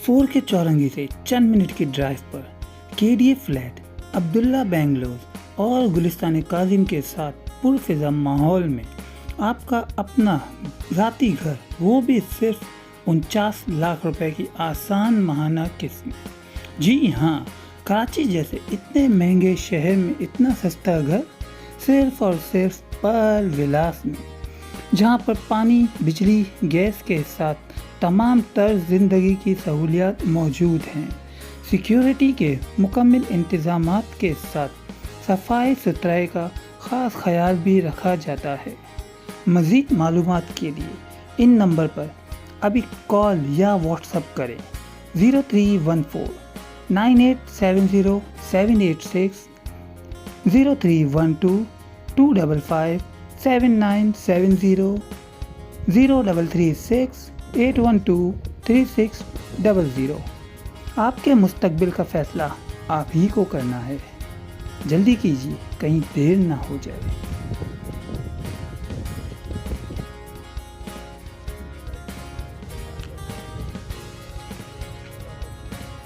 4 کے چورنگی سے چند منٹ کی ڈرائیو پر KDA فلیٹ عبداللہ بنگلور اور گلستان کاظم کے ساتھ پرفضا ماحول میں آپ کا اپنا ذاتی گھر، وہ بھی صرف 49 لاکھ روپے کی آسان ماہانہ قسط۔ جی ہاں، کراچی جیسے اتنے مہنگے شہر میں اتنا سستا گھر صرف اور صرف پرل ولاس میں، جہاں پر پانی، بجلی، گیس کے ساتھ تمام تر زندگی کی سہولیات موجود ہیں۔ سیکیورٹی کے مکمل انتظامات کے ساتھ صفائی ستھرائی کا خاص خیال بھی رکھا جاتا ہے۔ مزید معلومات کے لیے ان نمبر پر ابھی کال یا واٹس ایپ کریں 0314 9870 786 0312 255 7970 0336 812 3600۔ آپ کے مستقبل کا فیصلہ آپ ہی کو کرنا ہے، جلدی کیجیے، کہیں دیر نہ ہو جائے۔